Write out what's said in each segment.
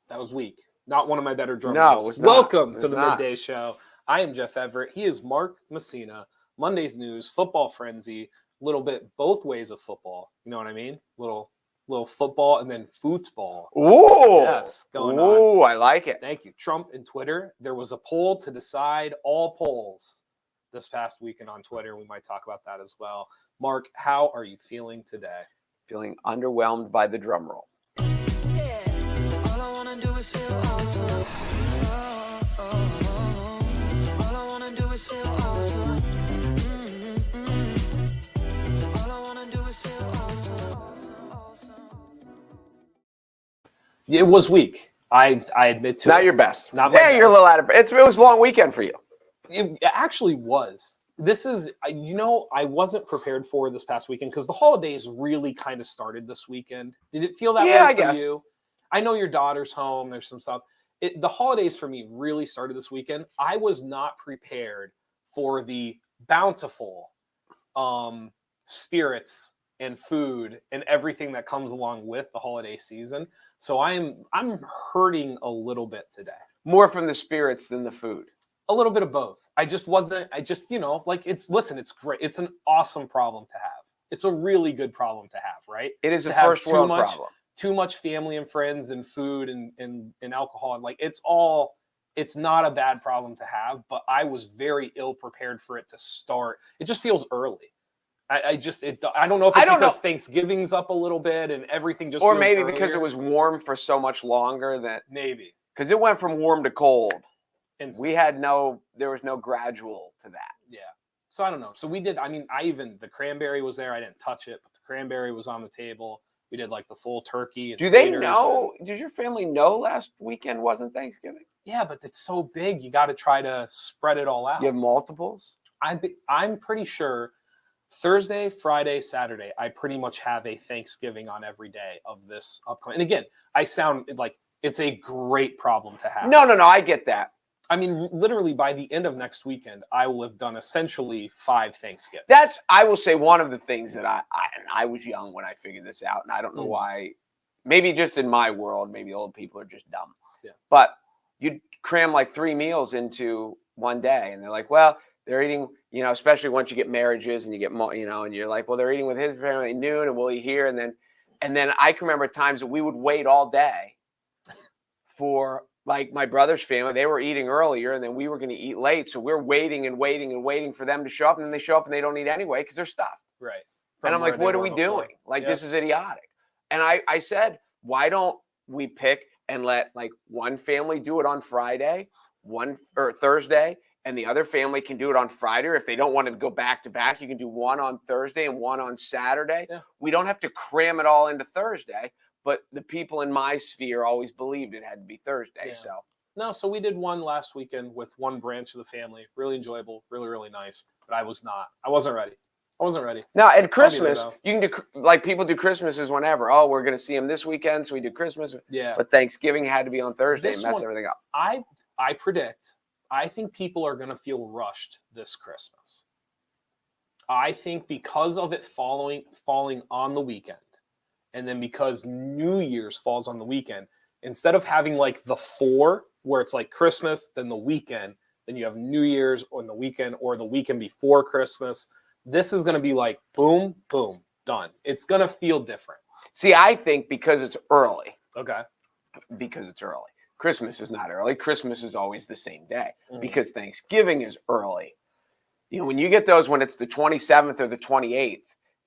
That was weak. Not one of my better drum No, rolls. it was not. Welcome It was to the not. Midday Show. I am Jeff Everett. He is Mark Messina. Monday's news, football frenzy, little bit both ways of football. You know what I mean? Little football and then football. Ooh. Yes, going on. Ooh, I like it. Thank you. Trump and Twitter. There was a poll to decide all polls this past weekend on Twitter. We might talk about that as well. Mark, how are you feeling today? Feeling underwhelmed by the drum roll. It was weak. I admit to it. Not your best. Not my you're a best. little out of it. It was a long weekend for you. It actually was. This is, I wasn't prepared for this past weekend because the holidays really kind of started this weekend. Did it feel that way I for guess. you? I know your daughter's home. There's some stuff. The holidays for me really started this weekend. I was not prepared for the bountiful spirits and food and everything that comes along with the holiday season. So I'm hurting a little bit today. More from the spirits than the food. A little bit of both. It's great. It's an awesome problem to have. It's a really good problem to have, right? It is a have first world problem. Too much family and friends and food and alcohol. And it's not a bad problem to have, but I was very ill prepared for it to start. It just feels early. I don't know if it's because Thanksgiving's up a little bit and everything just or feels maybe earlier. because it was warm for so much longer that maybe because it went from warm to cold. And there was no gradual to that. Yeah. So I don't know. So we did, the cranberry was there. I didn't touch it, but the cranberry was on the table. We did like the full turkey. And do they know? Did your family know last weekend wasn't Thanksgiving? Yeah, but it's so big. You got to try to spread it all out. You have multiples? I'm pretty sure Thursday, Friday, Saturday, I pretty much have a Thanksgiving on every day of this upcoming. And again, I sound like it's a great problem to have. No, I get that. Literally by the end of next weekend, I will have done essentially 5 Thanksgivings. That's, I will say, one of the things that I was young when I figured this out, and I don't know why. Maybe just in my world, maybe old people are just dumb. Yeah. But you cram like 3 meals into one day, and they're like, well, they're eating, especially once you get marriages and you get more, and you're like, well, they're eating with his family at noon, and we'll eat here, and then I can remember times that we would wait all day for. Like my brother's family, they were eating earlier and then we were going to eat late. So we're waiting and waiting and waiting for them to show up. And then they show up and they don't eat anyway because they're stuffed. Right. And I'm like, what are we doing? Like, this is idiotic. And I said, why don't we pick and let like one family do it on Friday, or Thursday, and the other family can do it on Friday. Or if they don't want to go back to back, you can do one on Thursday and one on Saturday. Yeah. We don't have to cram it all into Thursday. But the people in my sphere always believed it had to be Thursday. Yeah. So we did one last weekend with one branch of the family. Really enjoyable, really, really nice. But I wasn't ready. No, and Christmas, you can do, like people do Christmases whenever. Oh, we're going to see them this weekend, so we do Christmas. Yeah. But Thanksgiving had to be on Thursday and mess everything up. I think people are going to feel rushed this Christmas. I think because of it falling on the weekend, and then because New Year's falls on the weekend, instead of having like the 4, where it's like Christmas, then the weekend, then you have New Year's on the weekend or the weekend before Christmas, this is going to be like boom, boom, done. It's going to feel different. See, I think because it's early. Okay. Because it's early. Christmas is not early. Christmas is always the same day because Thanksgiving is early. When you get those when it's the 27th or the 28th,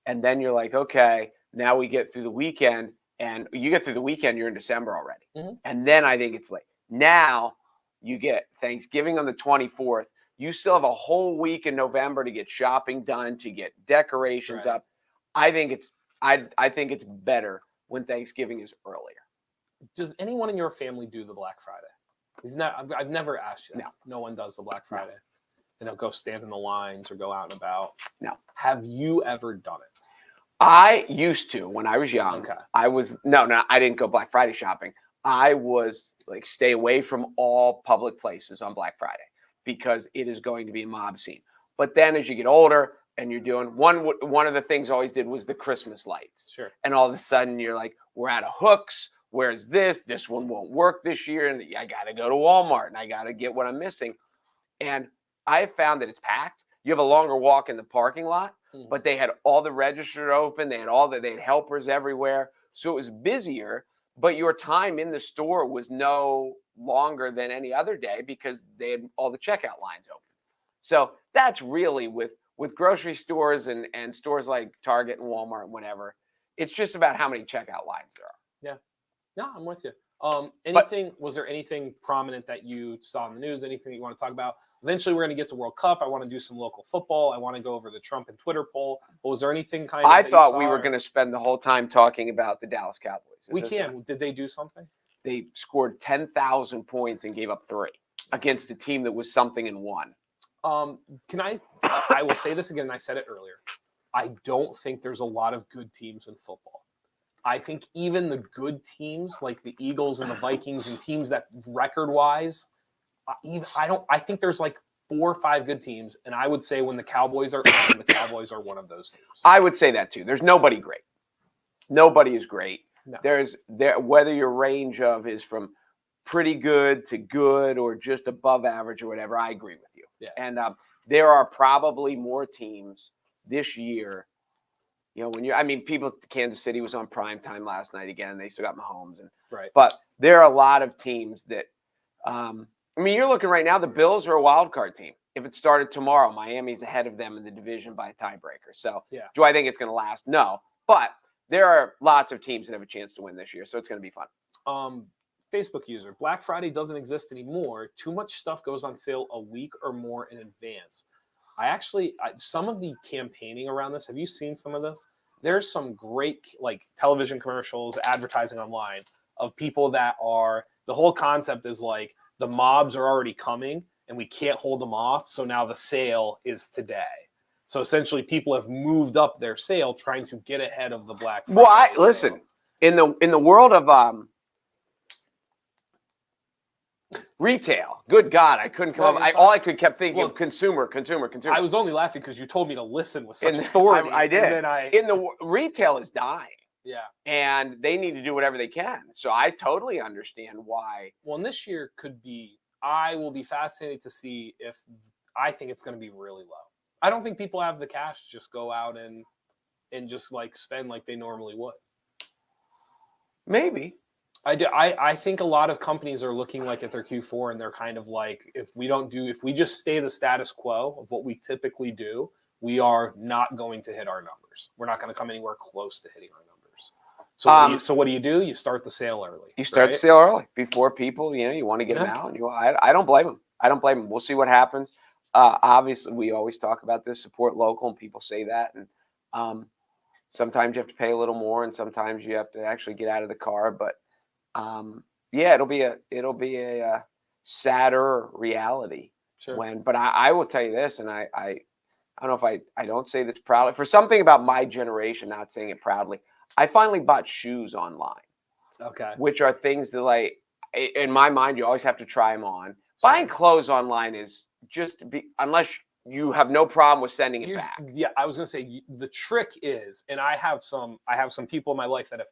and then you're like, okay, now we get through the weekend, and you get through the weekend, you're in December already. Mm-hmm. And then I think it's late. Now you get Thanksgiving on the 24th. You still have a whole week in November to get shopping done, to get decorations up. I think it's better when Thanksgiving is earlier. Does anyone in your family do the Black Friday? I've never asked you. No one does the Black Friday. They don't go stand in the lines or go out and about. No. Have you ever done it? I used to when I was young. Okay. I didn't go Black Friday shopping. I was like, stay away from all public places on Black Friday because it is going to be a mob scene. But then as you get older and you're doing one of the things I always did was the Christmas lights. Sure. And all of a sudden you're like, we're out of hooks. Whereas this one won't work this year, and I got to go to Walmart and I got to get what I'm missing. And I have found that it's packed. You have a longer walk in the parking lot, but they had all the registers open. They had helpers everywhere. So it was busier, but your time in the store was no longer than any other day because they had all the checkout lines open. So that's really with grocery stores and stores like Target and Walmart and whatever. It's just about how many checkout lines there are. Yeah. No, I'm with you. Was there anything prominent that you saw in the news? Anything you want to talk about? Eventually, we're going to get to World Cup. I want to do some local football. I want to go over the Trump and Twitter poll. But was there anything kind of? I thought we were going to spend the whole time talking about the Dallas Cowboys. Did they do something? They scored 10,000 points and gave up 3 against a team that was something and won. I will say this again. I said it earlier. I don't think there's a lot of good teams in football. I think even the good teams like the Eagles and the Vikings and teams that record-wise, I think there's like 4 or 5 good teams, and I would say when the Cowboys are on, the Cowboys are one of those teams. I would say that too. There's nobody great. Nobody is great. No. Whether your range of is from pretty good to good or just above average or whatever, I agree with you. Yeah. And there are probably more teams this year. Kansas City was on prime time last night again. They still got Mahomes, but there are a lot of teams that. You're looking right now. The Bills are a wild card team. If it started tomorrow, Miami's ahead of them in the division by a tiebreaker. So, do I think it's going to last? No, but there are lots of teams that have a chance to win this year, so it's going to be fun. Facebook user, Black Friday doesn't exist anymore. Too much stuff goes on sale a week or more in advance. Some of the campaigning around this, have you seen some of this? There's some great like television commercials, advertising online of people that are, the whole concept is like the mobs are already coming and we can't hold them off. So now the sale is today. So essentially people have moved up their sale trying to get ahead of the Black Friday sale. Listen, in the world of retail. Good God, I couldn't come up. All I kept thinking of consumer. I was only laughing because you told me to listen with such authority. I did. And then retail is dying. Yeah. And they need to do whatever they can. So I totally understand why. Well, and this year I will be fascinated to see if I think it's going to be really low. I don't think people have the cash to just go out and just like spend like they normally would. Maybe. I think a lot of companies are looking like at their Q4 and they're kind of like, if we just stay the status quo of what we typically do, we are not going to hit our numbers. We're not going to come anywhere close to hitting our numbers. So what do? You start the sale early. You start the sale early before people, you want to get them out. And I don't blame them. We'll see what happens. Obviously, we always talk about this, support local, and people say that. And sometimes you have to pay a little more, and sometimes you have to actually get out of the car. But it'll be a sadder reality. Sure. But I will tell you this, and I don't know if I don't say this proudly. For something about my generation, not saying it proudly, I finally bought shoes online. Okay. Which are things that, in my mind, you always have to try them on. Sure. Buying clothes online is just unless you have no problem with sending it back. Yeah, I was going to say the trick is, and I have some people in my life that have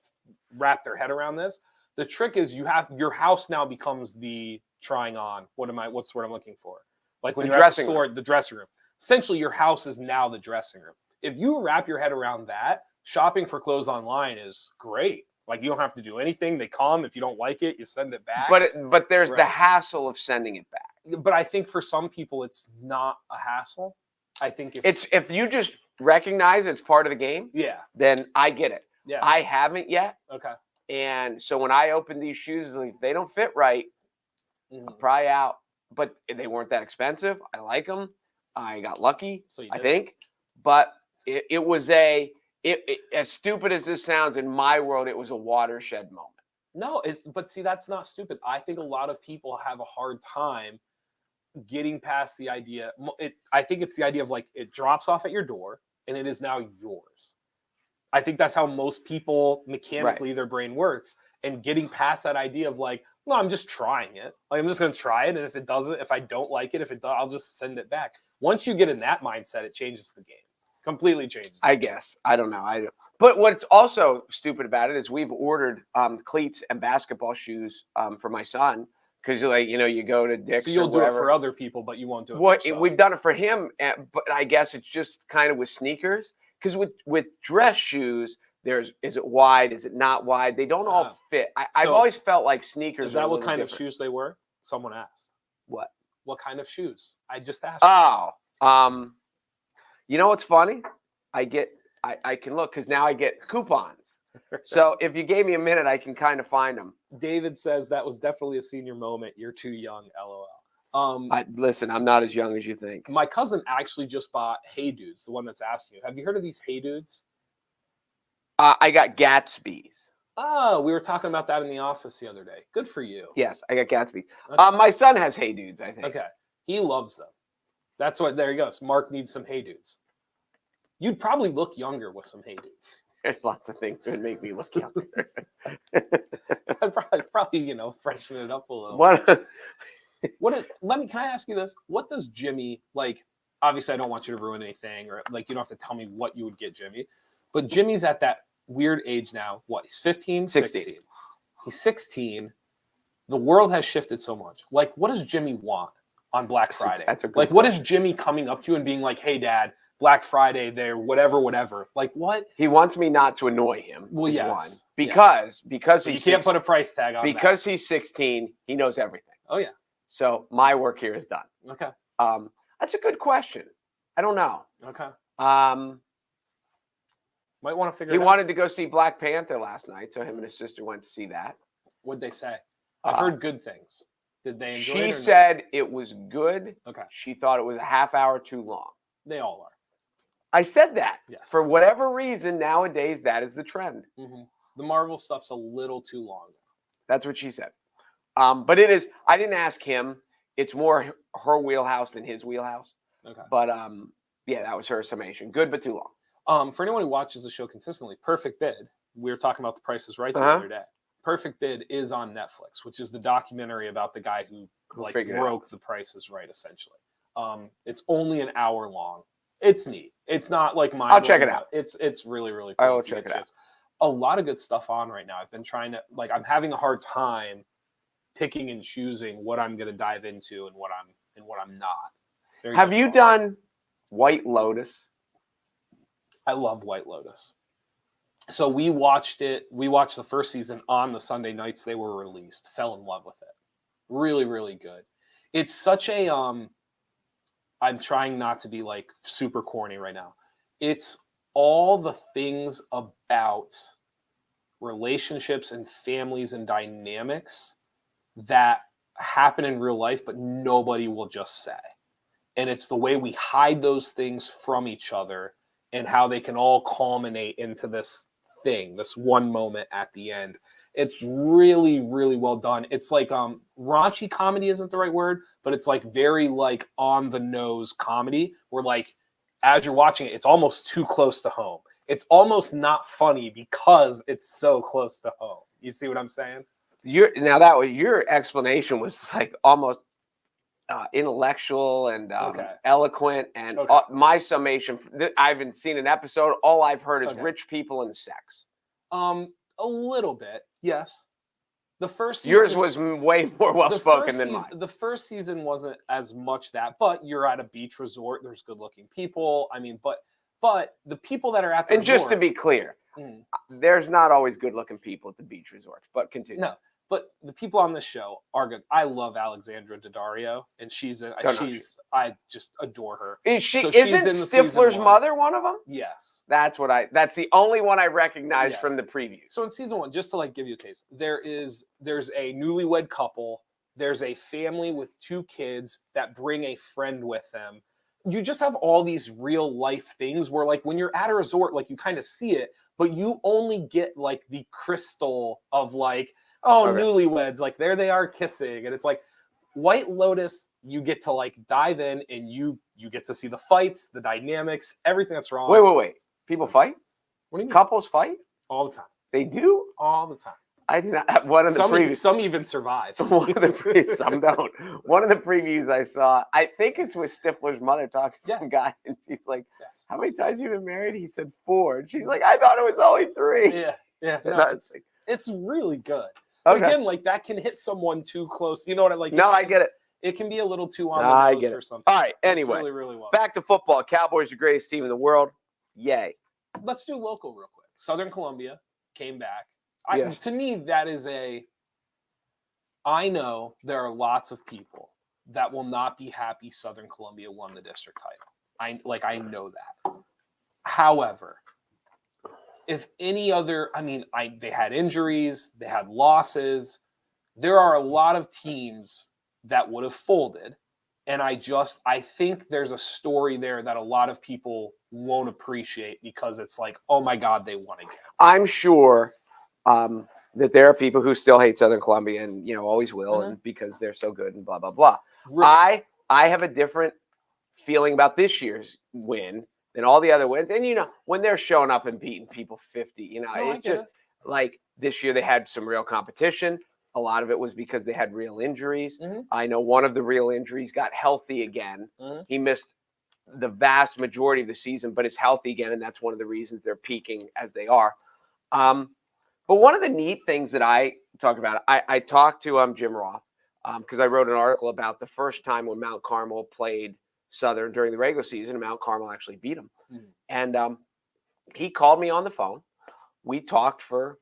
wrapped their head around this. The trick is your house now becomes the trying on. What's what I'm looking for? Like when you're at the store, the dressing room. Essentially, your house is now the dressing room. If you wrap your head around that, shopping for clothes online is great. Like you don't have to do anything. They come. If you don't like it, you send it back. But there's the hassle of sending it back. But I think for some people, it's not a hassle. I think if you just recognize it's part of the game, then I get it. Yeah. I haven't yet. Okay. And so when I open these shoes, if they don't fit right, I'm probably out. But they weren't that expensive. I like them. I got lucky, I think. But it was as stupid as this sounds, in my world, it was a watershed moment. No, but see, that's not stupid. I think a lot of people have a hard time getting past the idea. I think it's the idea of like it drops off at your door and it is now yours. I think that's how most people mechanically their brain works, and getting past that idea of like, no, I'm just trying it. Like I'm just going to try it, and if I don't like it, I'll just send it back. Once you get in that mindset, it changes the game. Completely changes. I guess. I don't know. But what's also stupid about it is we've ordered cleats and basketball shoes for my son because you go to Dick's. So you'll or do wherever. it for other people, but you won't do it for What yourself. we've done it for him, but I guess it's just kind of with sneakers because with dress shoes, is it wide? Is it not wide? They don't all fit. I've always felt like sneakers. Is that what kind different. of shoes they were? Someone asked. What? What kind of shoes? I just asked. Oh, you know what's funny? I can look because now I get coupons. So if you gave me a minute, I can kind of find them. David says that was definitely a senior moment. You're too young, LOL. Listen, I'm not as young as you think. My cousin actually just bought Hey Dudes, the one that's asking you. Have you heard of these Hey Dudes? I got Gatsby's. Oh, we were talking about that in the office the other day. Good for you. Yes, I got Gatsby's. Okay. My son has Hey Dudes, I think. Okay. He loves them. That's what, there he goes. Mark needs some Hey Dudes. You'd probably look younger with some Hey Dudes. There's lots of things that would make me look younger. I'd probably, freshen it up a little. Can I ask you this? What does Jimmy, obviously I don't want you to ruin anything, or you don't have to tell me what you would get Jimmy, but Jimmy's at that weird age now. What, he's 15, 16. He's 16. The world has shifted so much. What does Jimmy want on Black Friday? That's a good what is Jimmy coming up to you and being like, hey, Dad, Black Friday there, whatever. What? He wants me not to annoy him. Well, yes. Because you can't put a price tag on because he's 16, he knows everything. Oh, yeah. So my work here is done. Okay. That's a good question. I don't know. Okay. Might want to figure it out. He wanted to go see Black Panther last night, so him and his sister went to see that. What'd they say? I've heard good things. Did they enjoy it? She said it was good. Okay. She thought it was a half hour too long. They all are. I said that. Yes. For whatever reason, nowadays, that is the trend. Mm-hmm. The Marvel stuff's a little too long. That's what she said. But it is, I didn't ask him. It's more her wheelhouse than his wheelhouse. Okay. But yeah, that was her summation. Good, but too long. For anyone who watches the show consistently, Perfect Bid, we were talking about The Price is Right the other day. Perfect Bid is on Netflix, which is the documentary about the guy who broke The Price is Right, essentially. It's only an hour long. It's neat. It's not like my. I'll check it out. It's really, really cool. I will check it out. A lot of good stuff on right now. I've been trying to I'm having a hard time picking and choosing what I'm going to dive into and what I'm not. Have you done White Lotus? I love White Lotus. So we watched it. We watched the first season on the Sunday nights they were released. Fell in love with it. Really, really good. It's such a I'm trying not to be super corny right now. It's all the things about relationships and families and dynamics that happen in real life, but nobody will just say. And it's the way we hide those things from each other and how they can all culminate into this thing, this one moment at the end. It's really, really well done. It's raunchy comedy isn't the right word, but it's very on the nose comedy where as you're watching it, it's almost too close to home. It's almost not funny because it's so close to home. You see what I'm saying? Your explanation was almost intellectual and eloquent, and my summation. I haven't seen an episode. All I've heard is rich people and sex. A little bit, yes. The first season, yours was way more well spoken than mine. The first season wasn't as much that, but you're at a beach resort. There's good-looking people. I mean, but the people that are at the resort, just to be clear, there's not always good-looking people at the beach resorts. But continue. No, but the people on this show are good. I love Alexandra Daddario, and I just adore her. Is she? So isn't Stifler's mother one of them? Yes. That's the only one I recognize from the preview. So in season 1, just to give you a taste, there's a newlywed couple. There's a family with 2 kids that bring a friend with them. You just have all these real life things where when you're at a resort, you kind of see it, but you only get the crystal of newlyweds, there they are kissing. And it's White Lotus, you get to dive in and you get to see the fights, the dynamics, everything that's wrong. Wait. People fight? What do you mean? Couples fight? All the time. They do? All the time. I did not. One of the previews. Some even survive. One of the previews. Some don't. One of the previews I saw. I think it's with Stifler's mother talking to some guy, and she's like, Yes. "How many times you been married?" He said 4. And she's like, "I thought it was only 3." Yeah. Yeah. And No, I was like, it's really good. But again, like that can hit someone too close. You know what I like? No, I get it. It can be a little too on I the nose get for it. something. All right. Anyway, really, really well. back to football. Cowboys are the greatest team in the world. Yay. Let's do local real quick. Southern Columbia came back. Yeah. To me, that is I know there are lots of people that will not be happy Southern Columbia won the district title. I know that. However, if any other, they had injuries, they had losses. There are a lot of teams that would have folded. And I think there's a story there that a lot of people won't appreciate because it's like, oh my God, they won again. I'm sure that there are people who still hate Southern Columbia and, always will, and because they're so good and blah, blah, blah. Right. I have a different feeling about this year's win than all the other wins. And, when they're showing up and beating people 50, it's just like this year they had some real competition. A lot of it was because they had real injuries. Mm-hmm. I know one of the real injuries got healthy again. Mm-hmm. He missed the vast majority of the season, but is healthy again, and that's one of the reasons they're peaking as they are. But one of the neat things that I talk about, I talked to Jim Roth because I wrote an article about the first time when Mount Carmel played Southern during the regular season, and Mount Carmel actually beat them. Mm-hmm. And he called me on the phone. We talked for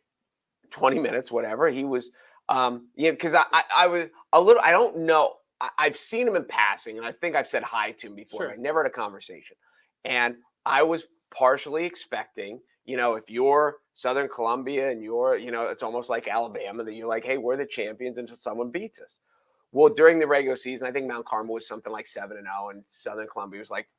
20 minutes, whatever. He was, because I was a little, I don't know. I've seen him in passing, and I think I've said hi to him before. Sure. I never had a conversation. And I was partially expecting, if you're Southern Columbia and you're, it's almost like Alabama, that you're like, hey, we're the champions until someone beats us. Well, during the regular season, I think Mount Carmel was something like 7-0, and Southern Columbia was like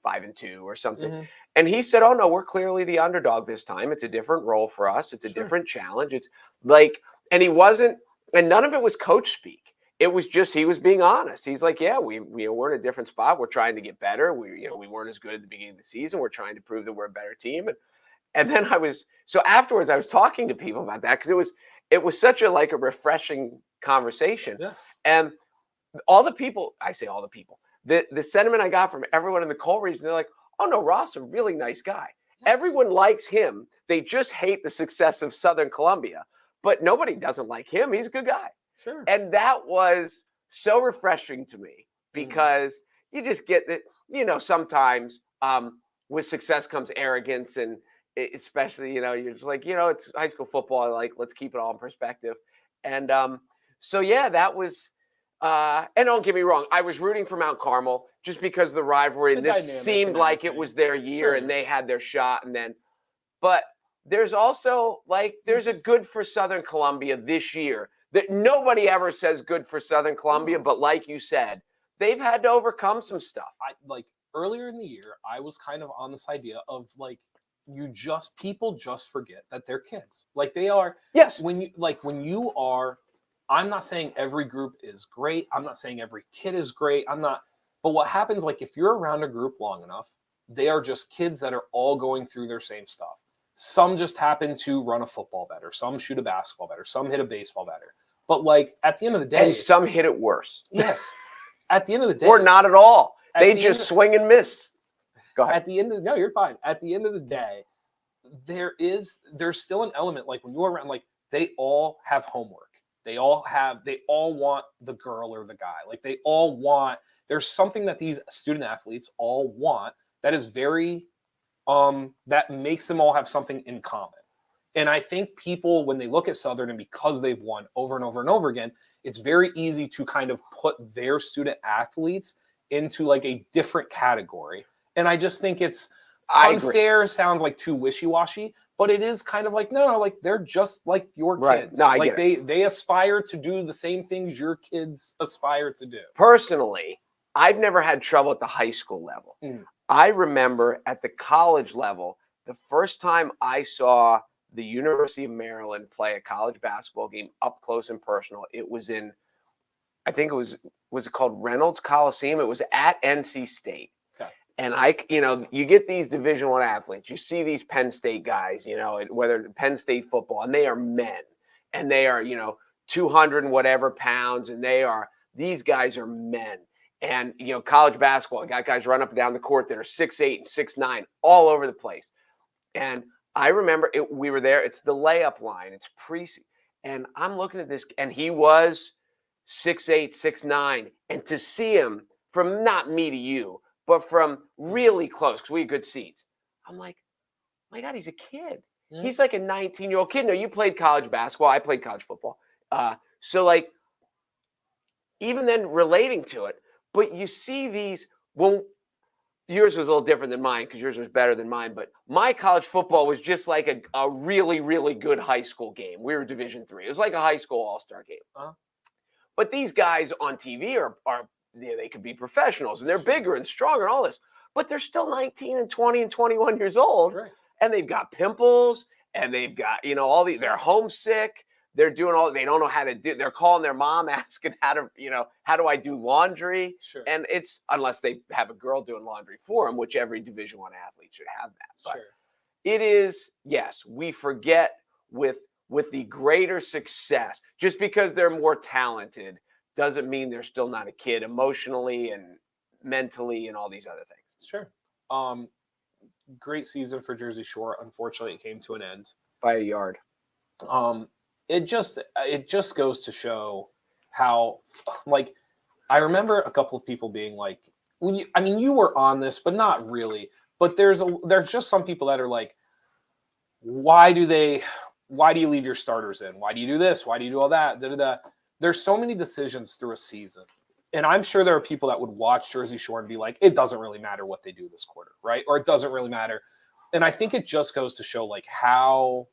5-2 or something. Mm-hmm. And he said, oh, no, we're clearly the underdog this time. It's a different role for us. It's a different challenge. It's like, and he wasn't, and none of it was coach speak. It was just, he was being honest. He's like, yeah, we're in a different spot. We're trying to get better. We weren't as good at the beginning of the season. We're trying to prove that we're a better team. And then so afterwards I was talking to people about that because it was such a refreshing conversation. Yes. And all the people, the sentiment I got from everyone in the coal region, they're like, oh no, Ross, a really nice guy. Yes. Everyone likes him. They just hate the success of Southern Columbia, but nobody doesn't like him. He's a good guy. Sure. And that was so refreshing to me because you just get that, sometimes with success comes arrogance, and especially, you're just like, it's high school football. Like, let's keep it all in perspective. And so, yeah, that was, and don't get me wrong, I was rooting for Mount Carmel just because of the rivalry. And this seemed like it was their year and they had their shot. But there's also there's a good for Southern Columbia this year that nobody ever says good for Southern Columbia. But like you said, they've had to overcome some stuff. Earlier in the year, I was kind of on this idea of people just forget that they're kids. They are. Yes. When you are, I'm not saying every group is great. I'm not saying every kid is great. But what happens, if you're around a group long enough, they are just kids that are all going through their same stuff. Some just happen to run a football better. Some shoot a basketball better. Some hit a baseball better. But at the end of the day, and some hit it worse. Yes. At the end of the day, or not at all. They just swing and miss. Go ahead. No, you're fine. At the end of the day, there's still an element when you're around, they all have homework. They all want the girl or the guy. There's something that these student athletes all want that is very, that makes them all have something in common. And I think people, when they look at Southern, and because they've won over and over and over again, it's very easy to kind of put their student athletes into a different category. And I just think it's unfair, sounds too wishy-washy, but it is kind of no, they're just like your kids. No, I get it. They aspire to do the same things your kids aspire to do. Personally, I've never had trouble at the high school level. I remember at the college level, the first time I saw the University of Maryland play a college basketball game up close and personal, it was in, I think it was it called Reynolds Coliseum? It was at NC State. Okay. And you get these Division I athletes, you see these Penn State guys, whether Penn State football, and they are men. and they are, 200 and whatever pounds, and these guys are men. And, college basketball, I got guys run up and down the court that are 6'8" and 6'9", all over the place. And I remember we were there. It's the layup line. It's and I'm looking at this, and he was 6'8", 6'9", and to see him from not me to you, but from really close, because we had good seats, I'm like, my God, he's a kid. Mm-hmm. He's like a 19-year-old kid. No, you played college basketball. I played college football. So like, even then relating to it, but you see these, well, yours was a little different than mine because yours was better than mine, but my college football was just like a really, really good high school game. We were Division III. It was like a high school all-star game. Uh-huh. But these guys on TV are they could be professionals, and they're bigger and stronger and all this, but they're still 19 and 20 and 21 years old, right. And they've got pimples, and they've got, they're homesick. They're doing they don't know how to do, they're calling their mom asking how do I do laundry? Sure. And it's, unless they have a girl doing laundry for them, which every Division I athlete should have that. But sure. It is, yes, we forget with the greater success, just because they're more talented doesn't mean they're still not a kid emotionally and mentally and all these other things. Sure. Great season for Jersey Shore. Unfortunately, it came to an end. By a yard. It just goes to show how, like, I remember a couple of people being like, you were on this, but not really. But there's just some people that are like, why do you leave your starters in? Why do you do this? Why do you do all that? Da-da-da. There's so many decisions through a season. And I'm sure there are people that would watch Jersey Shore and be like, it doesn't really matter what they do this quarter, right? Or it doesn't really matter. And I think it just goes to show like how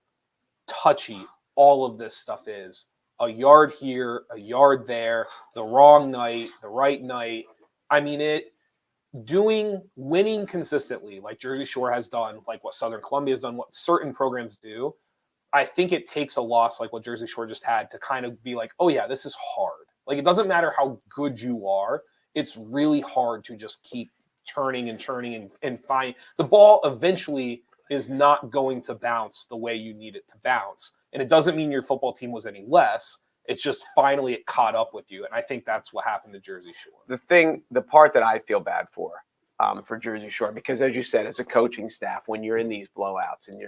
touchy all of this stuff is. A yard here, a yard there, the wrong night, the right night. I mean, winning consistently, like Jersey Shore has done, like what Southern Columbia has done, what certain programs do. I think it takes a loss like what Jersey Shore just had to kind of be like, oh yeah, this is hard. Like, it doesn't matter how good you are. It's really hard to just keep turning and churning and find the ball eventually is not going to bounce the way you need it to bounce. And it doesn't mean your football team was any less. It's just finally it caught up with you. And I think that's what happened to Jersey Shore. The part that I feel bad for Jersey Shore, because as you said, as a coaching staff, when you're in these blowouts and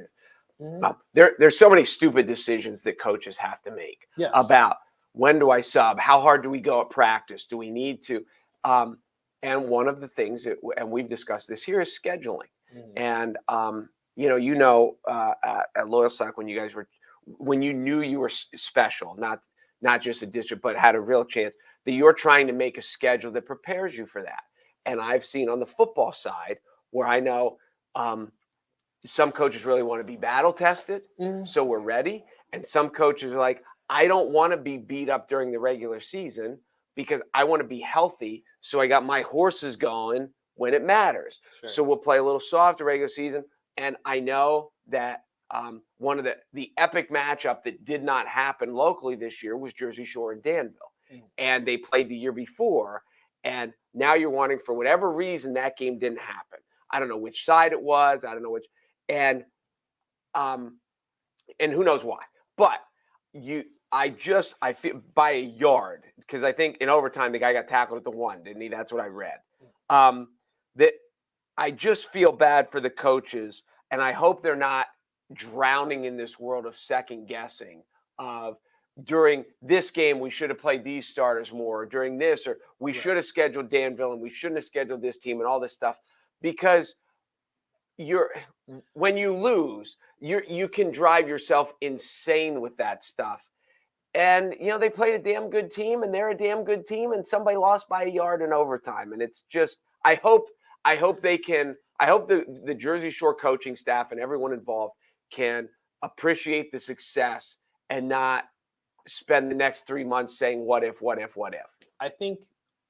there's so many stupid decisions that coaches have to make about when do I sub, how hard do we go at practice, do we need to, and one of the things and we've discussed this here, is scheduling. And at Loyal Stock, when you knew you were special, not just a district, but had a real chance, that you're trying to make a schedule that prepares you for that. And I've seen on the football side where I know some coaches really want to be battle tested, so we're ready. And some coaches are like, I don't want to be beat up during the regular season because I want to be healthy. So I got my horses going when it matters. Sure. So we'll play a little softer regular season. And I know that one of the epic matchup that did not happen locally this year was Jersey Shore and Danville. And they played the year before. And now you're wanting, for whatever reason, that game didn't happen. I don't know which side it was. I don't know which. And who knows why. But I feel by a yard, because I think in overtime the guy got tackled at the 1, didn't he? That's what I read. That I just feel bad for the coaches, and I hope they're not drowning in this world of second guessing of, during this game we should have played these starters more, during this, or we should have scheduled Danville and we shouldn't have scheduled this team and all this stuff, because when you lose, you can drive yourself insane with that stuff. And they played a damn good team, and they're a damn good team, and somebody lost by a yard in overtime. And it's just, I hope the Jersey Shore coaching staff and everyone involved can appreciate the success and not spend the next 3 months saying what if. I think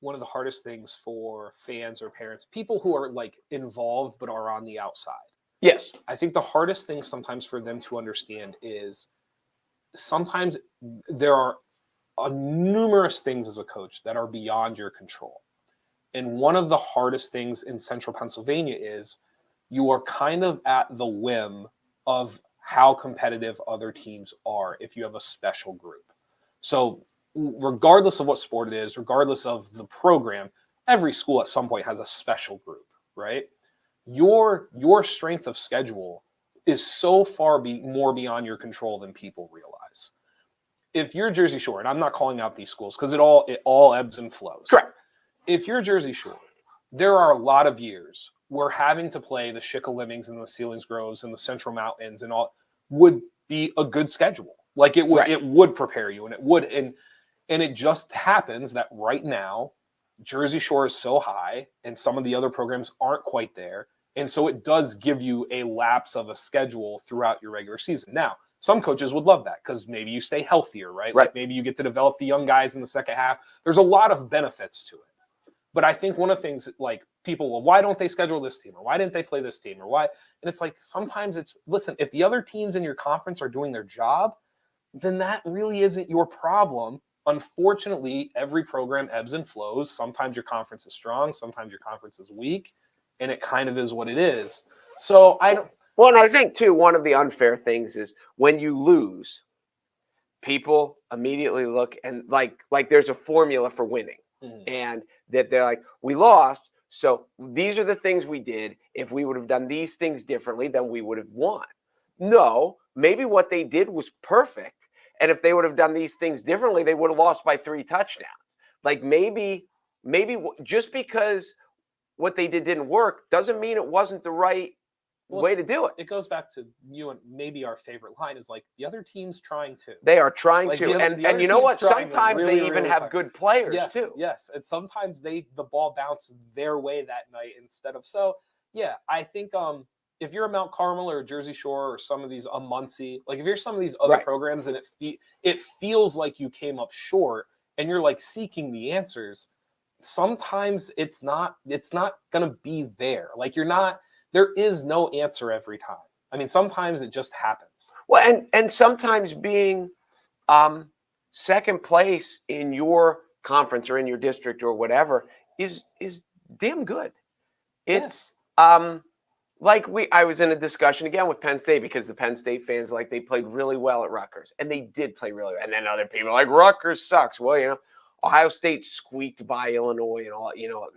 one of the hardest things for fans or parents, people who are like involved but are on the outside. Yes. I think the hardest thing sometimes for them to understand is sometimes there are numerous things as a coach that are beyond your control. And one of the hardest things in central Pennsylvania is you are kind of at the whim of how competitive other teams are if you have a special group. So regardless of what sport it is, regardless of the program, every school at some point has a special group, right? Your strength of schedule is so far more beyond your control than people realize. If you're Jersey Shore, and I'm not calling out these schools because it all ebbs and flows. Correct. If you're Jersey Shore, there are a lot of years where having to play the Schickalimings and the Sealings Groves and the Central Mountains and all would be a good schedule. Like it would, Right. it would prepare you, and it would, and it just happens that right now, Jersey Shore is so high, and some of the other programs aren't quite there, and so it does give you a lapse of a schedule throughout your regular season. Now, some coaches would love that because maybe you stay healthier, right? Right. Like maybe you get to develop the young guys in the second half. There's a lot of benefits to it. But I think one of the things that, like, people, well, why don't they schedule this team? Or why didn't they play this team? Or why? And it's like, sometimes it's, listen, if the other teams in your conference are doing their job, then that really isn't your problem. Unfortunately, every program ebbs and flows. Sometimes your conference is strong. Sometimes your conference is weak. And it kind of is what it is. So I don't. Well, and I think, too, one of the unfair things is when you lose, people immediately look and like there's a formula for winning. And that they're like, we lost, so these are the things we did. If we would have done these things differently, then we would have won. No, maybe what they did was perfect. And if they would have done these things differently, they would have lost by 3 touchdowns. Like maybe just because what they did didn't work doesn't mean it wasn't the right way to do it. It goes back to you, and maybe our favorite line is like, the other team's trying to. They are trying Like, to. the And other you know team's what? trying to Sometimes really, they even really have hard. good players, Yes, too. yes. And sometimes the ball bounced their way that night instead of. So, yeah, I think if you're a Mount Carmel or a Jersey Shore or some of these, a Muncie, like if you're some of these other Right. programs and it feels like you came up short and you're like seeking the answers, sometimes it's not going to be there. Like there is no answer every time. I mean, sometimes it just happens. Well, and sometimes being second place in your conference or in your district or whatever is damn good. It's like I was in a discussion again with Penn State because the Penn State fans, like, they played really well at Rutgers, and they did play really well. And then other people are like, Rutgers sucks. Well, you know, Ohio State squeaked by Illinois and all, you know,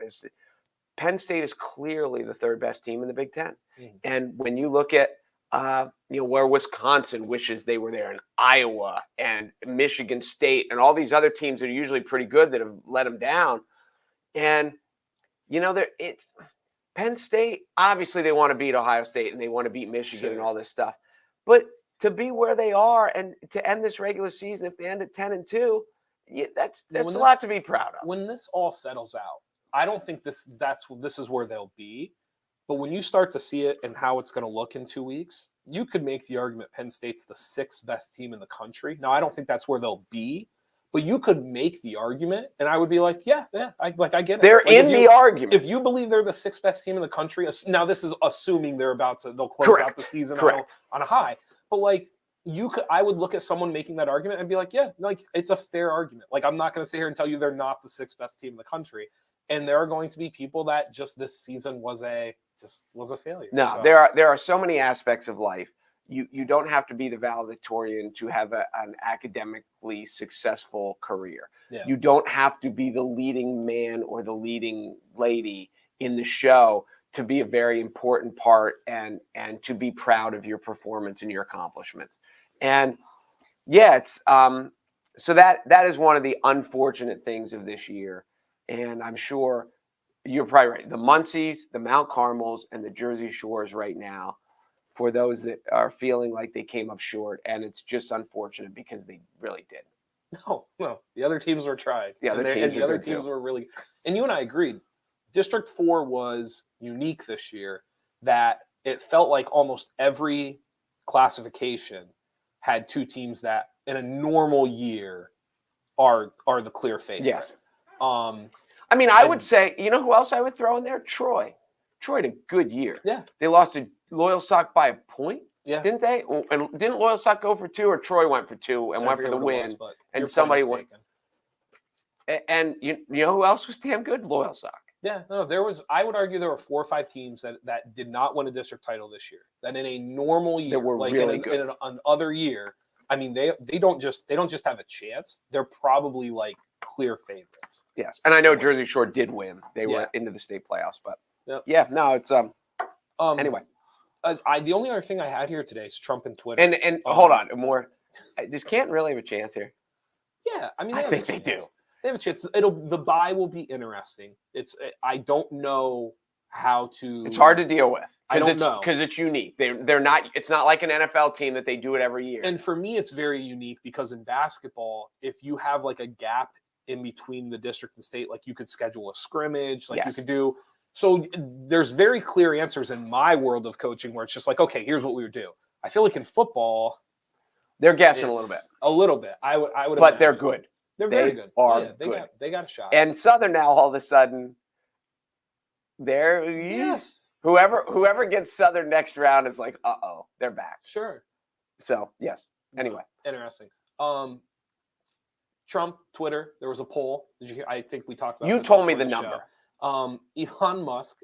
Penn State is clearly the 3rd best team in the Big Ten. And when you look at you know, where Wisconsin wishes they were there, and Iowa and Michigan State and all these other teams that are usually pretty good that have let them down. And, you know, it's Penn State, obviously they want to beat Ohio State and they want to beat Michigan and all this stuff. But to be where they are and to end this regular season, if they end at 10-2, that's a lot to be proud of. When this all settles out, I don't think this is where they'll be. But when you start to see it and how it's going to look in 2 weeks, you could make the argument Penn State's the 6th best team in the country. Now, I don't think that's where they'll be, but you could make the argument, and I would be like, yeah, I get it. They're like in the argument. If you believe they're the 6th best team in the country, now this is assuming they'll close Correct. out the season Correct. on a high. But like I would look at someone making that argument and be like, yeah, like it's a fair argument. Like I'm not going to sit here and tell you they're not the 6th best team in the country. And there are going to be people that just this season was a failure. No, so. there are so many aspects of life. You don't have to be the valedictorian to have an academically successful career. Yeah. You don't have to be the leading man or the leading lady in the show to be a very important part and to be proud of your performance and your accomplishments. And yeah, it's so that is one of the unfortunate things of this year. And I'm sure you're probably right. The Muncies, the Mount Carmels, and the Jersey Shores right now, for those that are feeling like they came up short, and it's just unfortunate because they really did. No, the other teams were trying. The other teams were really, and you and I agreed. District 4 was unique this year that it felt like almost every classification had 2 teams that in a normal year are the clear favorite. Yes. I mean, I would say, you know who else I would throw in there? Troy. Troy had a good year. Yeah. They lost to Loyal Sock by a point, Yeah. didn't they? And didn't Loyal Sock go for 2, or Troy went for 2 and went for the win? But and your somebody point won. is taken. And you know who else was damn good? Loyal Sock. Yeah, no, I would argue there were 4 or 5 teams that did not win a district title this year. That in a normal year, were like really in good. an other year, I mean, they don't just have a chance. They're probably like clear favorites. Yes, and I know Jersey Shore did win. They were into the state playoffs, but Yep. no, it's anyway. The only other thing I had here today is Trump and Twitter. And hold on, more. Does Canton really have a chance here? Yeah, I mean, I think they do. They have a chance. The bye will be interesting. I don't know how to. It's hard to deal with. I don't know because it's unique. They're not. It's not like an NFL team that they do it every year. And for me, it's very unique because in basketball, if you have like a gap in between the district and state, like you could schedule a scrimmage, like you could do. So there's very clear answers in my world of coaching where it's just like, okay, here's what we would do. I feel like in football, they're guessing a little bit. A little bit. I would. But imagine. they're good. They're very good. Good. They got a shot. And Southern now, all of a sudden, whoever gets Southern next round is like, they're back. Sure. So yes. Anyway, interesting. Trump, Twitter. There was a poll. Did you hear? I think we talked about. You told me the number. Elon Musk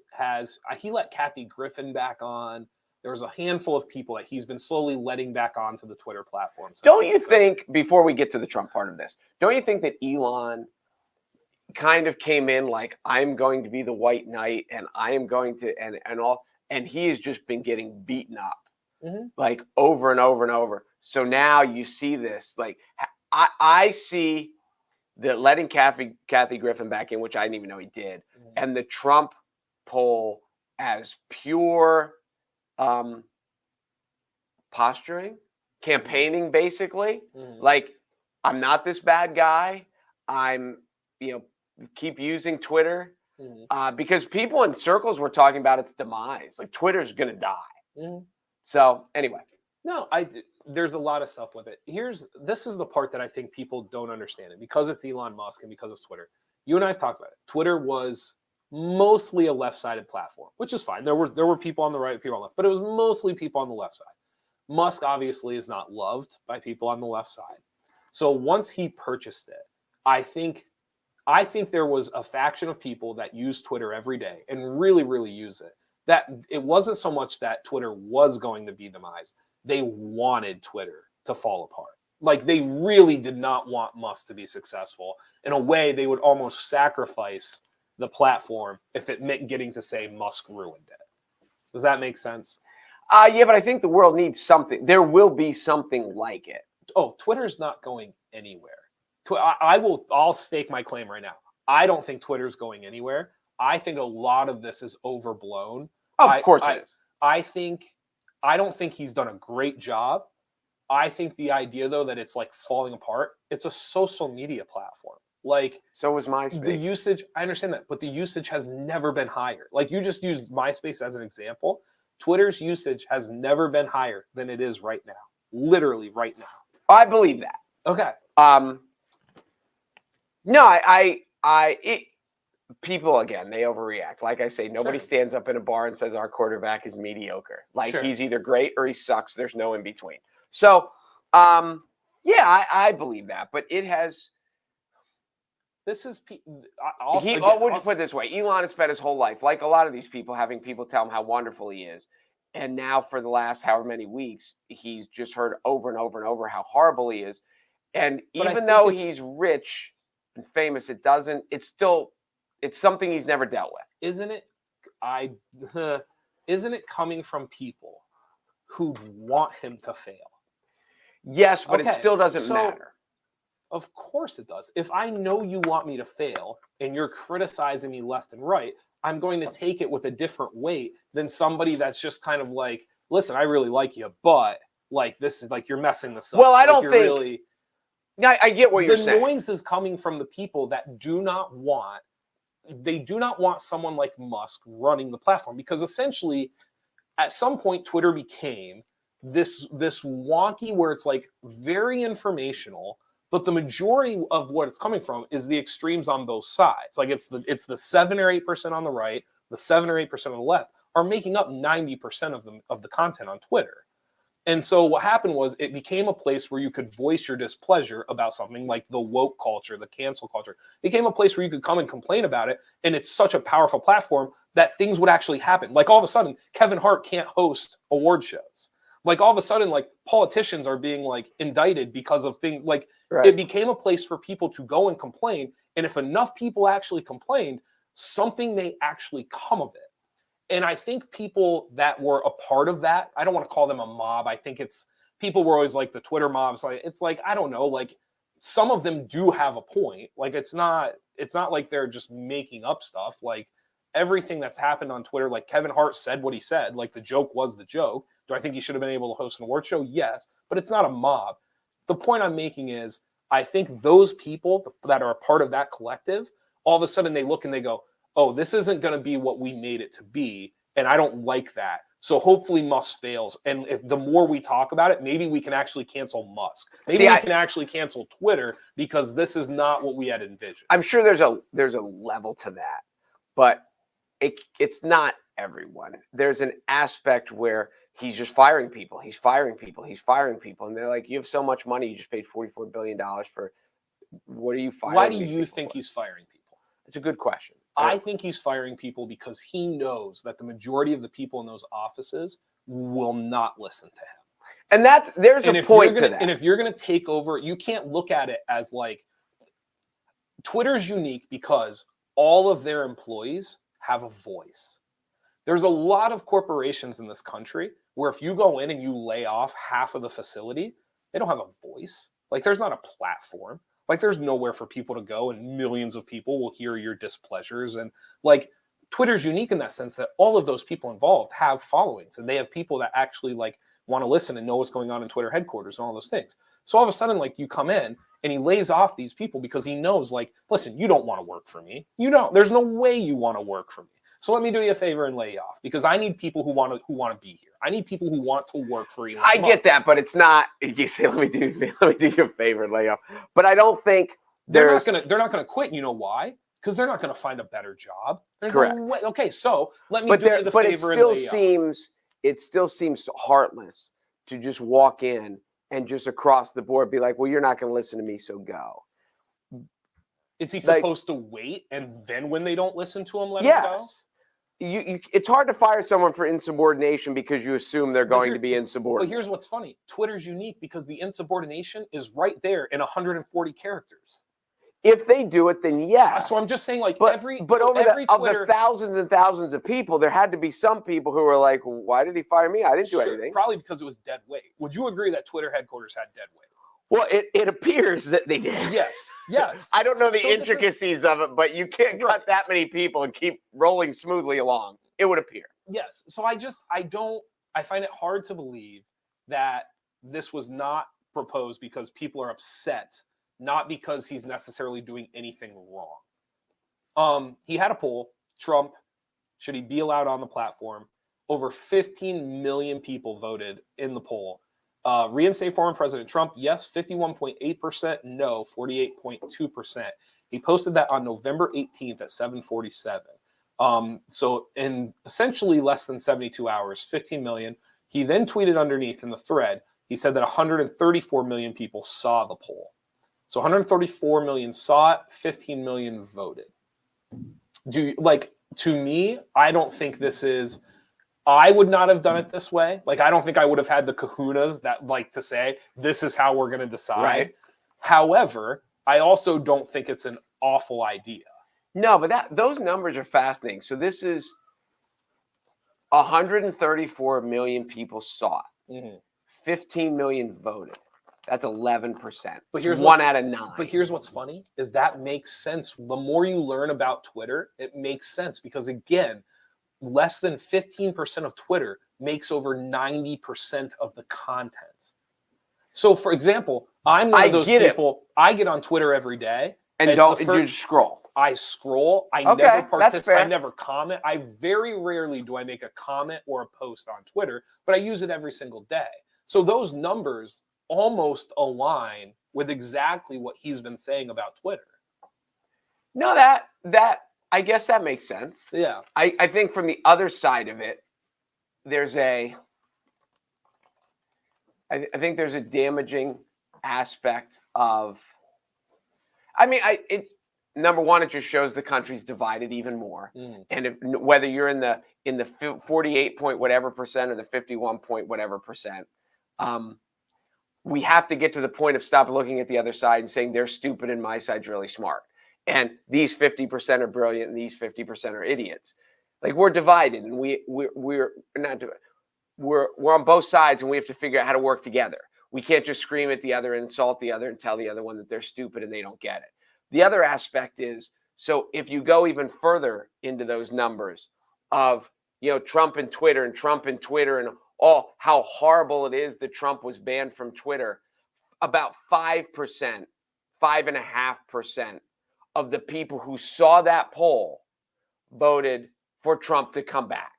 he let Kathy Griffin back on. There was a handful of people that he's been slowly letting back onto the Twitter platform. Don't you think, before we get to the Trump part of this, don't you think that Elon kind of came in like, I'm going to be the white knight and I am going to, and he has just been getting beaten up like over and over and over. So now you see this, like, I see that letting Kathy Griffin back in, which I didn't even know he did, and the Trump poll as pure posturing, campaigning, basically. Like, I'm not this bad guy. I'm, keep using Twitter because people in circles were talking about its demise. Like, Twitter's going to die. So anyway. No, there's a lot of stuff with it. This is the part that I think people don't understand it because it's Elon Musk and because it's Twitter. You and I have talked about it. Twitter was mostly a left-sided platform, which is fine. There were people on the right, people on the left, but it was mostly people on the left side. Musk obviously is not loved by people on the left side. So once he purchased it, I think there was a faction of people that use Twitter every day and really, really use it. That it wasn't so much that Twitter was going to be demised. They wanted Twitter to fall apart. Like, they really did not want Musk to be successful. In a way, they would almost sacrifice the platform if it meant getting to say Musk ruined it. Does that make sense? Yeah, but I think the world needs something. There will be something like it. Oh, Twitter's not going anywhere. I'll stake my claim right now. I don't think Twitter's going anywhere. I think a lot of this is overblown. Of course it is. I don't think he's done a great job. I think the idea, though, that it's like falling apart, it's a social media platform. Like, so was MySpace. The usage, I understand that, but the usage has never been higher. Like, you just used MySpace as an example. Twitter's usage has never been higher than it is right now. Literally right now. I believe that. Okay. No, people, again, they overreact. Like I say, nobody stands up in a bar and says our quarterback is mediocre. Like, he's either great or he sucks. There's no in between. So, I believe that. But it has. This is. We'll just put it this way: Elon has spent his whole life, like a lot of these people, having people tell him how wonderful he is, and now for the last however many weeks, he's just heard over and over and over how horrible he is. And even though he's rich and famous, it's something he's never dealt with. Isn't it? Isn't it coming from people who want him to fail? Yes, but it still doesn't matter. Of course it does. If I know you want me to fail and you're criticizing me left and right, I'm going to take it with a different weight than somebody that's just kind of like, listen, I really like you, but like, this is like, you're messing this up. Well, I like, don't think. I get what you're saying. The noise is coming from the people that do not want someone like Musk running the platform, because essentially at some point Twitter became this wonky where it's like very informational, but the majority of what it's coming from is the extremes on both sides. Like, it's the 7 or 8% on the right, the 7 or 8% on the left are making up 90% of the content on Twitter. And so what happened was it became a place where you could voice your displeasure about something like the woke culture, the cancel culture. It became a place where you could come and complain about it. And it's such a powerful platform that things would actually happen. Like all of a sudden, Kevin Hart can't host award shows. Like all of a sudden, like politicians are being like indicted because of things like it became a place for people to go and complain. And if enough people actually complained, something may actually come of it. And I think people that were a part of that, I don't want to call them a mob. I think it's people were always like the Twitter mobs. Like it's like, I don't know, like some of them do have a point. Like it's not like they're just making up stuff. Like everything that's happened on Twitter, like Kevin Hart said what he said, like the joke was the joke. Do I think he should have been able to host an award show? Yes, but it's not a mob. The point I'm making is I think those people that are a part of that collective, all of a sudden they look and they go, oh, this isn't going to be what we made it to be. And I don't like that. So hopefully Musk fails. And if the more we talk about it, maybe we can actually cancel Musk. Maybe we can actually cancel Twitter because this is not what we had envisioned. I'm sure there's a level to that, but it's not everyone. There's an aspect where he's just firing people. He's firing people. And they're like, you have so much money. You just paid $44 billion for, what are you firing? Why do you think he's firing people? It's a good question. I think he's firing people because he knows that the majority of the people in those offices will not listen to him. And there's a point to that. And if you're going to take over, you can't look at it as like Twitter's unique because all of their employees have a voice. There's a lot of corporations in this country where if you go in and you lay off half of the facility, they don't have a voice. Like there's not a platform. Like there's nowhere for people to go and millions of people will hear your displeasures. And like Twitter's unique in that sense that all of those people involved have followings and they have people that actually like want to listen and know what's going on in Twitter headquarters and all those things. So all of a sudden, like you come in and he lays off these people because he knows like, listen, you don't want to work for me. There's no way you want to work for me. So let me do you a favor and lay you off because I need people who want to be here. I need people who want to work for you. I get that, but it's not. You say, let me do you a favor and lay off. But I don't think they're not gonna quit. You know why? Because they're not gonna find a better job. There's correct. No way. Okay, so let me do you the favor and lay off. It still seems heartless to just walk in and just across the board be like, well, you're not going to listen to me, so go. Is he supposed to wait and then when they don't listen to him, let him go? It's hard to fire someone for insubordination because you assume they're going to be insubordinate. But here's what's funny. Twitter's unique because the insubordination is right there in 140 characters. If they do it, then yes. So I'm just saying, like, but every Twitter, of the thousands and thousands of people, there had to be some people who were like, why did he fire me? I didn't do anything. Probably because it was dead weight. Would you agree that Twitter headquarters had dead weight? Well, it appears that they did. Yes. I don't know the intricacies of it, but you can't cut that many people and keep rolling smoothly along. It would appear. Yes. So I find it hard to believe that this was not proposed because people are upset, not because he's necessarily doing anything wrong. He had a poll, Trump, should he be allowed on the platform? Over 15 million people voted in the poll. Reinstate former President Trump, yes, 51.8%, no, 48.2%. He posted that on November 18th at 7:47. So in essentially less than 72 hours, 15 million. He then tweeted underneath in the thread, he said that 134 million people saw the poll. So 134 million saw it, 15 million voted. To me, I don't think this is, I would not have done it this way. Like, I don't think I would have had the kahunas that like to say, this is how we're going to decide. Right. However, I also don't think it's an awful idea. No, but those numbers are fascinating. So this is 134 million people saw it. Mm-hmm. 15 million voted. That's 11%. But here's 1 out of 9. But here's what's funny is that makes sense. The more you learn about Twitter, it makes sense because, again, less than 15% of Twitter makes over 90% of the content. So, for example, I'm one of those people. I get on Twitter every day. And you scroll. I scroll. I never participate. I never comment. I very rarely do I make a comment or a post on Twitter, but I use it every single day. So those numbers almost align with exactly what he's been saying about Twitter. No, that I guess that makes sense. Yeah. I think from the other side of it, there's I think there's a damaging aspect of. I mean, number one, it just shows the country's divided even more. And whether you're in the 48 point whatever percent or the 51 point whatever percent, we have to get to the point of stop looking at the other side and saying they're stupid and my side's really smart. And these 50% are brilliant and these 50% are idiots. Like, we're divided, and we're not divided. We're on both sides, and we have to figure out how to work together. We can't just scream at the other, insult the other, and tell the other one that they're stupid and they don't get it. The other aspect is, so if you go even further into those numbers of, Trump and Twitter and all how horrible it is that Trump was banned from Twitter, about 5%, 5.5% of the people who saw that poll voted for Trump to come back.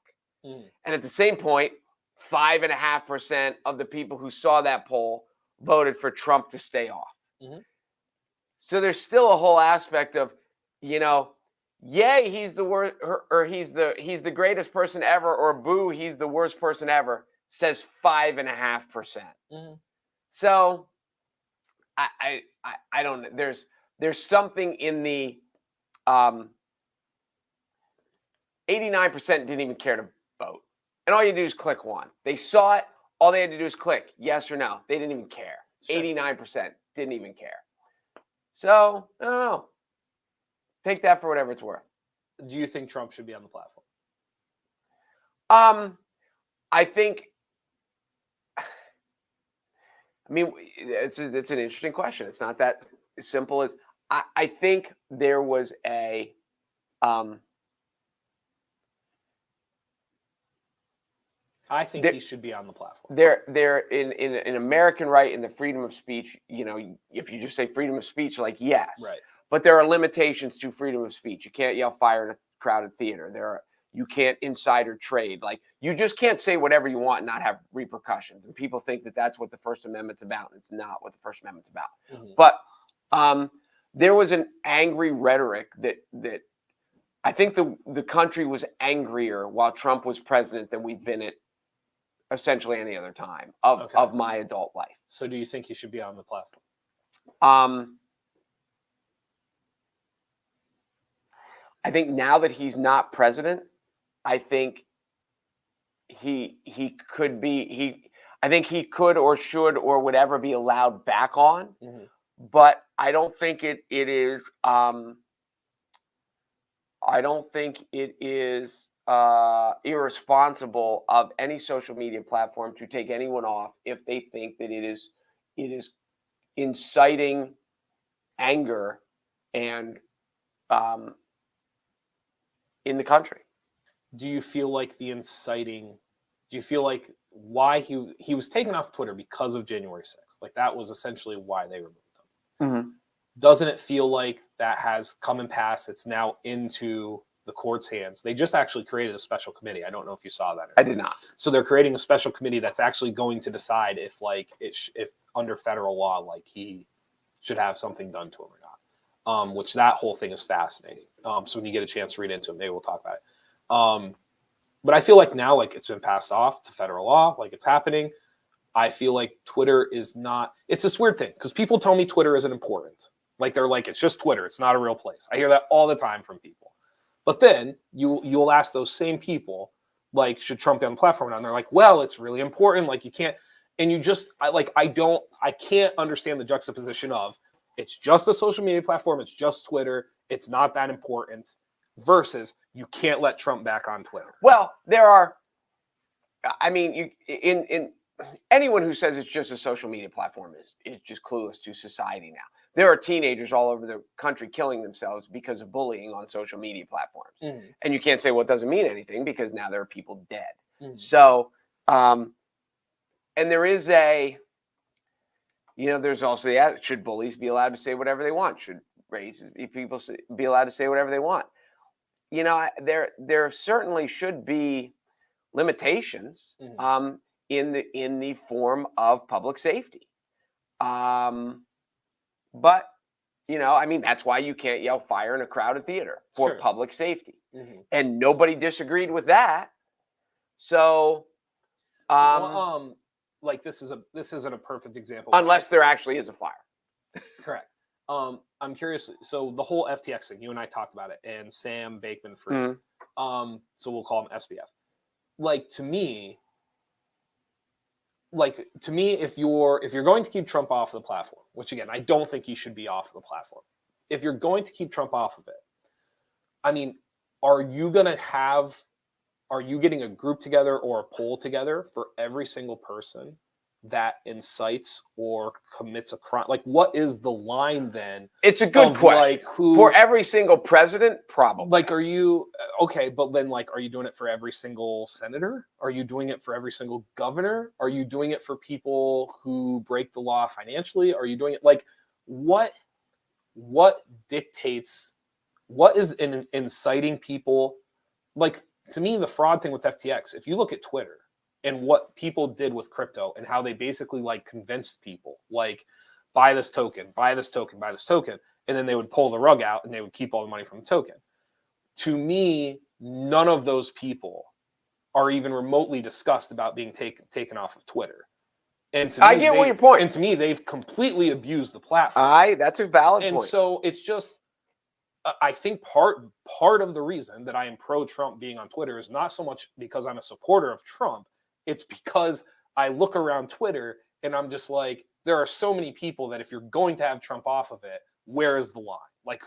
And at the same point, 5.5% of the people who saw that poll voted for Trump to stay off. So there's still a whole aspect of, yay, he's the worst, or he's the greatest person ever, or boo, he's the worst person ever, says 5.5%. So I don't know. There's something in the 89% didn't even care to vote. And all you do is click one. They saw it. All they had to do is click yes or no. They didn't even care. Sure. 89% didn't even care. So, I don't know. Take that for whatever it's worth. Do you think Trump should be on the platform? I think, it's an interesting question. It's not that simple as, I think there was a, I think he should be on the platform. There in American right, in the freedom of speech, if you just say freedom of speech, like, yes. Right. But there are limitations to freedom of speech. You can't yell fire in a crowded theater. You can't insider trade. Like, you just can't say whatever you want and not have repercussions. And people think that that's what the First Amendment's about, and it's not what the First Amendment's about. But there was an angry rhetoric that I think the country was angrier while Trump was president than we've been at essentially any other time of my adult life. So do you think he should be on the platform? I think now that he's not president, I think he could be, I think he could or should or would ever be allowed back on. But I don't think it is irresponsible of any social media platform to take anyone off if they think that it is inciting anger and in the country. Do you feel like why he was taken off Twitter because of January 6th? Like, that was essentially why they removed him. Doesn't it feel like that has come and passed? It's now into the court's hands. They just actually created a special committee. I don't know if you saw that. I did not. So they're creating a special committee that's actually going to decide if if under federal law, like, he should have something done to him or not. Which that whole thing is fascinating. So when you get a chance to read into it, maybe we'll talk about it. But I feel like now, like, it's been passed off to federal law, like, it's happening. I feel like Twitter is not, it's this weird thing, because people tell me Twitter isn't important. Like, they're like, it's just Twitter. It's not a real place. I hear that all the time from people. But then you'll ask those same people, like, should Trump be on the platform? And they're like, well, it's really important. Like, you can't, and you just, I can't understand the juxtaposition of, it's just a social media platform. It's just Twitter. It's not that important versus you can't let Trump back on Twitter. Well, there are, anyone who says it's just a social media platform is just clueless to society now. There are teenagers all over the country killing themselves because of bullying on social media platforms. And you can't say, well, it doesn't mean anything, because now there are people dead. So, and there is there's also should bullies be allowed to say whatever they want? Should people be allowed to say whatever they want? There certainly should be limitations in the form of public safety. But, that's why you can't yell fire in a crowded theater for public safety. And nobody disagreed with that. So, like this isn't a perfect example. Unless there actually is a fire. Correct. I'm curious. So the whole FTX thing, you and I talked about it, and Sam Bankman-Fried. Mhm. So we'll call him SBF. To me, if you're going to keep Trump off the platform, which again, I don't think he should be off the platform. If you're going to keep Trump off of it, I mean, are you getting a group together or a poll together for every single person that incites or commits a crime? Like, what is the line then? It's a good question. Like, who for every single president? Probably. Like, are you okay? But then, like, are you doing it for every single senator? Are you doing it for every single governor? Are you doing it for people who break the law financially? Are you doing it like what dictates? What is inciting people? Like, to me, the fraud thing with FTX, if you look at Twitter and what people did with crypto and how they basically like convinced people, like, buy this token, buy this token, buy this token, and then they would pull the rug out and they would keep all the money from the token. To me, none of those people are even remotely discussed about being taken off of Twitter. And to I me, get what your point. And to me, they've completely abused the platform. That's a valid point. And so it's just, I think part of the reason that I am pro Trump being on Twitter is not so much because I'm a supporter of Trump. It's because I look around Twitter and I'm just like, there are so many people that if you're going to have Trump off of it, where is the line? Like,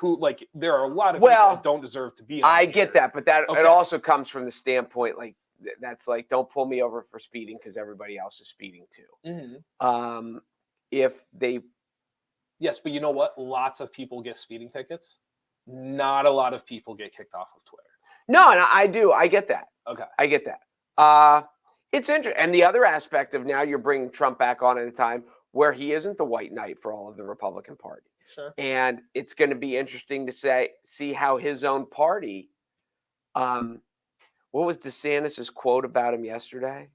there are a lot of people that don't deserve to be on I here. get that, but Okay. it also comes from the standpoint, like, that's like, don't pull me over for speeding because everybody else is speeding too. Mm-hmm. If they... Yes, but you know what? Lots of people get speeding tickets. Not a lot of people get kicked off of Twitter. No, and I do. I get that. Okay. I get that. It's interesting. And the other aspect of now you're bringing Trump back on at a time where he isn't the white knight for all of the Republican Party. Sure. And it's going to be interesting to see how his own party, what was DeSantis's quote about him yesterday?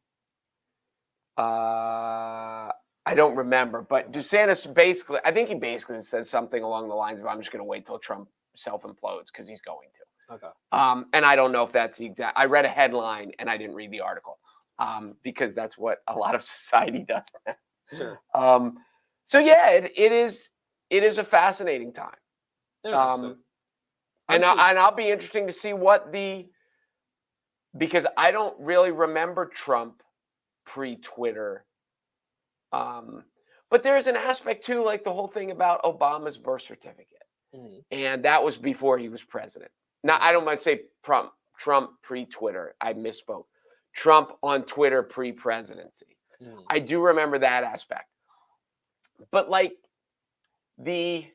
I don't remember, but DeSantis I think he basically said something along the lines of, I'm just going to wait till Trump self-implodes because he's going to. Okay. And I don't know if that's the exact, I read a headline and I didn't read the article, because that's what a lot of society does now. Sure. So yeah, it is a fascinating time. And I'll be interesting to see because I don't really remember Trump pre-Twitter. But there's an aspect too, like the whole thing about Obama's birth certificate. Mm-hmm. And that was before he was president. Now, I don't want to say Trump pre-Twitter. I misspoke. Trump on Twitter pre-presidency. Mm-hmm. I do remember that aspect. But like there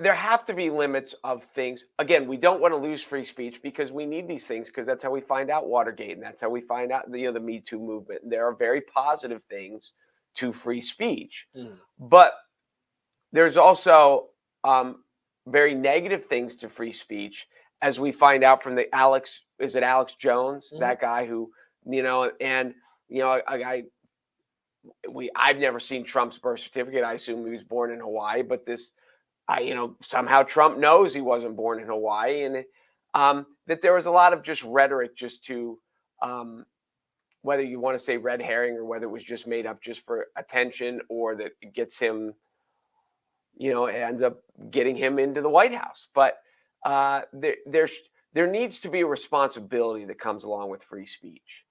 have to be limits of things. Again, we don't want to lose free speech because we need these things, because that's how we find out Watergate, and that's how we find out the Me Too movement. And there are very positive things to free speech, but there's also very negative things to free speech, as we find out from the Alex Jones, that guy who, I've never seen Trump's birth certificate. I assume he was born in Hawaii, but somehow Trump knows he wasn't born in Hawaii, and that there was a lot of just rhetoric just to, whether you want to say red herring or whether it was just made up just for attention, or that it gets him, it ends up getting him into the White House. But there needs to be a responsibility that comes along with free speech.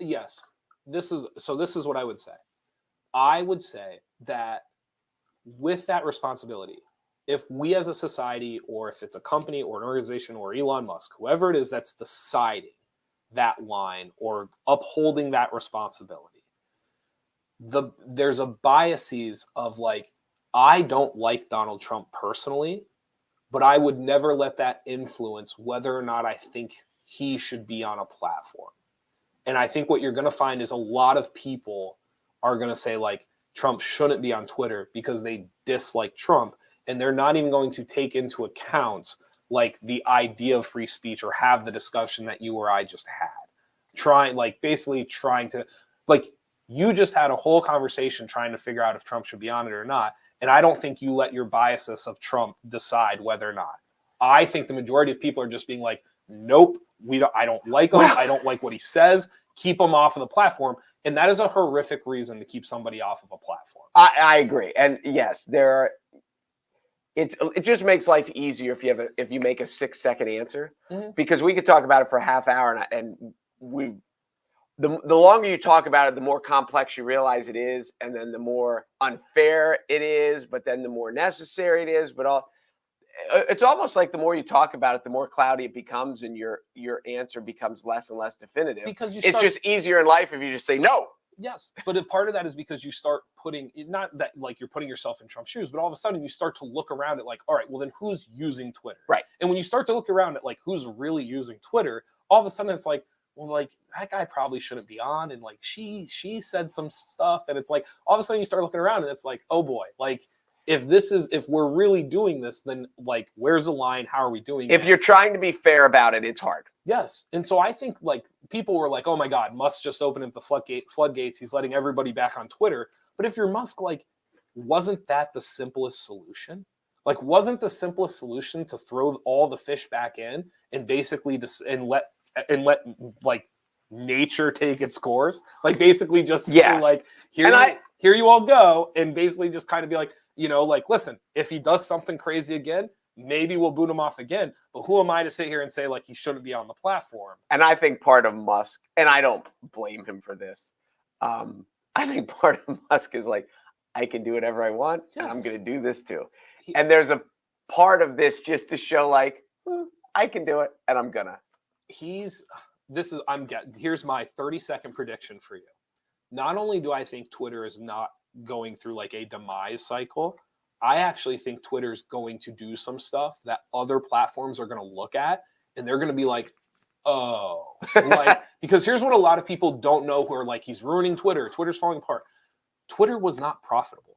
Yes. This is what I would say. I would say that with that responsibility, if we as a society, or if it's a company or an organization or Elon Musk, whoever it is that's deciding that line or upholding that responsibility, there's a biases of like, I don't like Donald Trump personally, but I would never let that influence whether or not I think he should be on a platform. And I think what you're going to find is a lot of people are going to say, like, Trump shouldn't be on Twitter because they dislike Trump. And they're not even going to take into account, like, the idea of free speech or have the discussion that you or I just had. Basically trying to, like, you just had a whole conversation trying to figure out if Trump should be on it or not. And I don't think you let your biases of Trump decide whether or not. I think the majority of people are just being like, nope, I don't like him. Well- I don't like what he says. Keep him off of the platform. And that is a horrific reason to keep somebody off of a platform. I agree. And yes, it just makes life easier if you make a 6-second answer, because we could talk about it for a half hour and the longer you talk about it, the more complex you realize it is, and then the more unfair it is, but then the more necessary it is. But it's almost like the more you talk about it, the more cloudy it becomes, and your answer becomes less and less definitive. Because it's just easier in life if you just say no. Yes, but a part of that is because you start putting, not that like you're putting yourself in Trump's shoes, but all of a sudden you start to look around at like, all right, well then who's using Twitter? Right. And when you start to look around at like who's really using Twitter, all of a sudden it's like, well, like that guy probably shouldn't be on, and like she said some stuff, and it's like all of a sudden you start looking around and it's like, oh boy, like if we're really doing this, then like where's the line? How are we doing it? If you're trying to be fair about it, it's hard. Yes. And so I think like people were like, oh my God, Musk just opened up the floodgates. He's letting everybody back on Twitter. But if you're Musk, like, wasn't that the simplest solution? Like, wasn't the simplest solution to throw all the fish back in and basically let like nature take its course? Like basically just say, like, here you all go, and basically just kind of be like, like, listen, if he does something crazy again, maybe we'll boot him off again. But who am I to sit here and say like he shouldn't be on the platform? And I think part of Musk, and I don't blame him for this, I think part of Musk is like, I can do whatever I want, and I'm going to do this too. And there's a part of this just to show like, I can do it, and I'm gonna. Here's my 30-second prediction for you. Not only do I think Twitter is not going through like a demise cycle, I actually think Twitter is going to do some stuff that other platforms are going to look at, and they're going to be like, oh, like, because here's what a lot of people don't know who are like, he's ruining Twitter. Twitter's falling apart. Twitter was not profitable.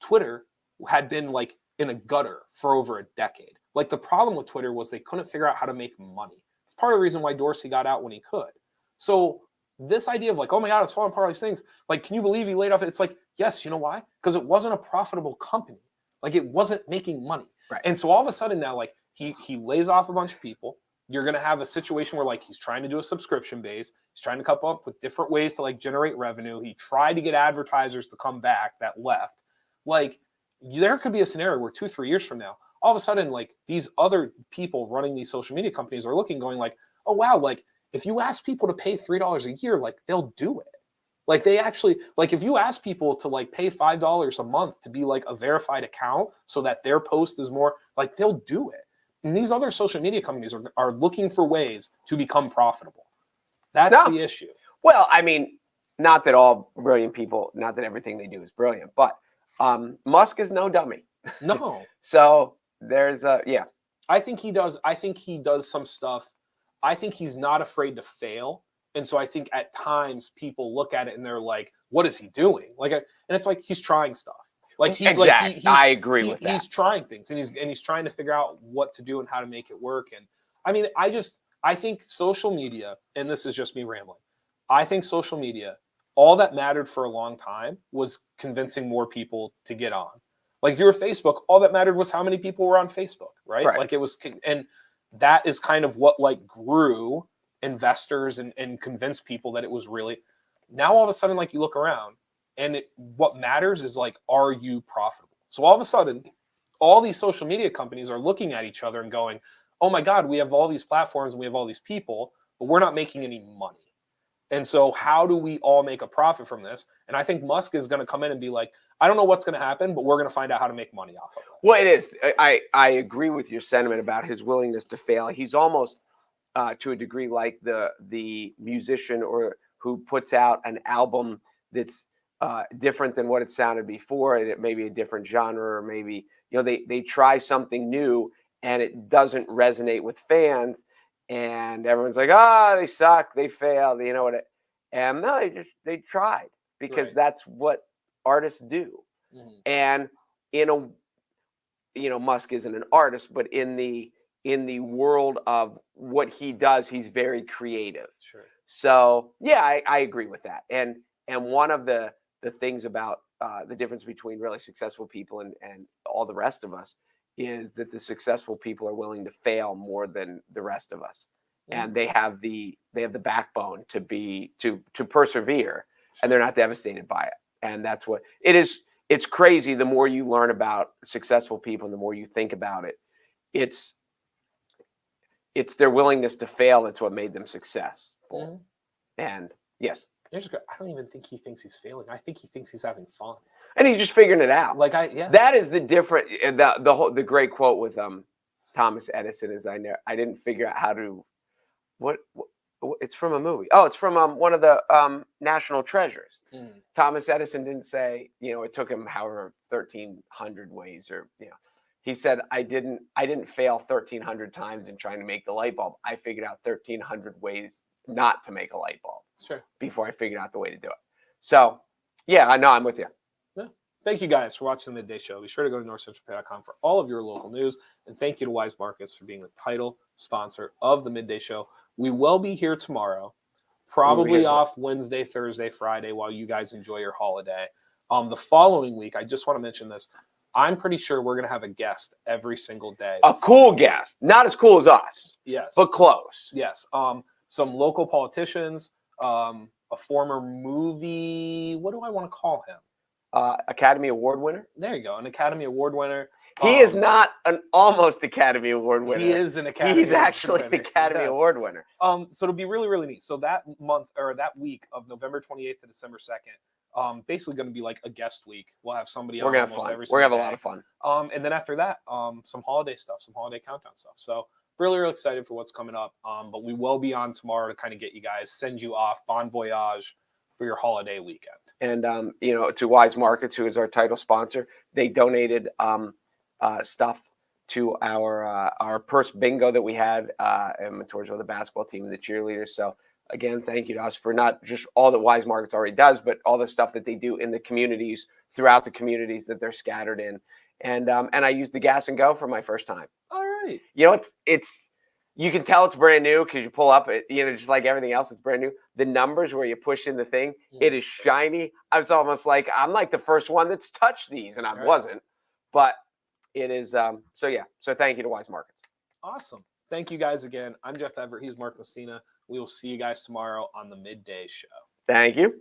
Twitter had been like in a gutter for over a decade. Like the problem with Twitter was they couldn't figure out how to make money. It's part of the reason why Dorsey got out when he could. So this idea of like, oh my God, it's falling apart, all these things. Like, can you believe he laid off? It's like, yes, you know why? Because it wasn't a profitable company. Like it wasn't making money. Right. And so all of a sudden now, like he lays off a bunch of people. You're going to have a situation where like he's trying to do a subscription base. He's trying to come up with different ways to like generate revenue. He tried to get advertisers to come back that left. Like there could be a scenario where 2-3 years from now, all of a sudden, like these other people running these social media companies are looking, going like, oh wow, like if you ask people to pay $3 a year, like they'll do it. Like they actually, like if you ask people to like pay $5 a month to be like a verified account so that their post is more, like they'll do it. And these other social media companies are looking for ways to become profitable. That's the issue. Well, I mean, not that all brilliant people, not that everything they do is brilliant, but Musk is no dummy. No. So there's I think he does some stuff. I think he's not afraid to fail. And so I think at times people look at it and they're like, what is he doing? Like, and it's like, he's trying stuff. Like exactly. I agree with that. He's trying things, and he's trying to figure out what to do and how to make it work. And I mean, I think social media, and this is just me rambling, I think social media, all that mattered for a long time was convincing more people to get on. Like if you were Facebook, all that mattered was how many people were on Facebook, right? Like it was, and that is kind of what like grew investors and convinced people that it was really. Now all of a sudden, like you look around, and what matters is like, are you profitable? So all of a sudden, all these social media companies are looking at each other and going, oh my God, we have all these platforms and we have all these people, but we're not making any money. And so how do we all make a profit from this? And I think Musk is going to come in and be like, I don't know what's going to happen, but we're going to find out how to make money off of it. Well, it is. I agree with your sentiment about his willingness to fail. He's almost to a degree like the musician or who puts out an album that's different than what it sounded before, and it may be a different genre, or maybe they try something new and it doesn't resonate with fans, and everyone's like, they suck, they failed, and no, they tried, because that's what artists do. Mm-hmm. And Musk isn't an artist, but in the world of what he does, he's very creative. Sure. So yeah, I agree with that. And one of the things about the difference between really successful people and all the rest of us is that the successful people are willing to fail more than the rest of us. and they have the backbone to persevere, and they're not devastated by it. And that's what it is. It's crazy. The more you learn about successful people, and the more you think about it, it's their willingness to fail that's what made them successful. And yes, I don't even think he thinks he's failing. I think he thinks he's having fun, and he's just figuring it out. That is the different. The great quote with Thomas Edison is, I didn't figure out how to what it's from a movie. Oh, it's from one of the National Treasures. Thomas Edison didn't say, it took him however 1,300 ways, or he said, I didn't fail 1,300 times in trying to make the light bulb. I figured out 1,300 ways not to make a light bulb. Sure. Before I figured out the way to do it. So yeah, I know, I'm with you. Yeah. Thank you guys for watching the Midday Show. Be sure to go to NorthcentralPa.com for all of your local news. And thank you to Weis Markets for being the title sponsor of the Midday Show. We will be here tomorrow, probably off Wednesday, Thursday, Friday, while you guys enjoy your holiday. The following week, I just want to mention this. I'm pretty sure we're going to have a guest every single day. A cool guest. Not as cool as us. Yes. But close. Yes. Some local politicians, a former movie, what do I want to call him? Academy Award winner. There you go, an Academy Award winner. He is not an almost Academy Award winner. He is an Academy. He's actually an Academy Award winner. So it'll be really, really neat. So that month, or that week of November 28th to December 2nd, basically going to be like a guest week. We'll have somebody on almost every single day. We're gonna have a lot of fun. And then after that, some holiday stuff, some holiday countdown stuff. So really, really excited for what's coming up. But we will be on tomorrow to kind of get you guys, send you off, bon voyage for your holiday weekend. And to Weis Markets, who is our title sponsor, they donated stuff to our purse bingo that we had towards the basketball team and the cheerleaders. So again, thank you to us for not just all that Weis Markets already does, but all the stuff that they do in the communities, throughout the communities that they're scattered in. And I used the Gas and Go for my first time. All right. It's you can tell it's brand new because you pull up, just like everything else, it's brand new. The numbers where you push in the thing, it is shiny. I was almost like, I'm like the first one that's touched these, and I wasn't. But it is, so thank you to Weis Markets. Awesome. Thank you guys again. I'm Jeff Everett. He's Mark Messina. We will see you guys tomorrow on the Midday Show. Thank you.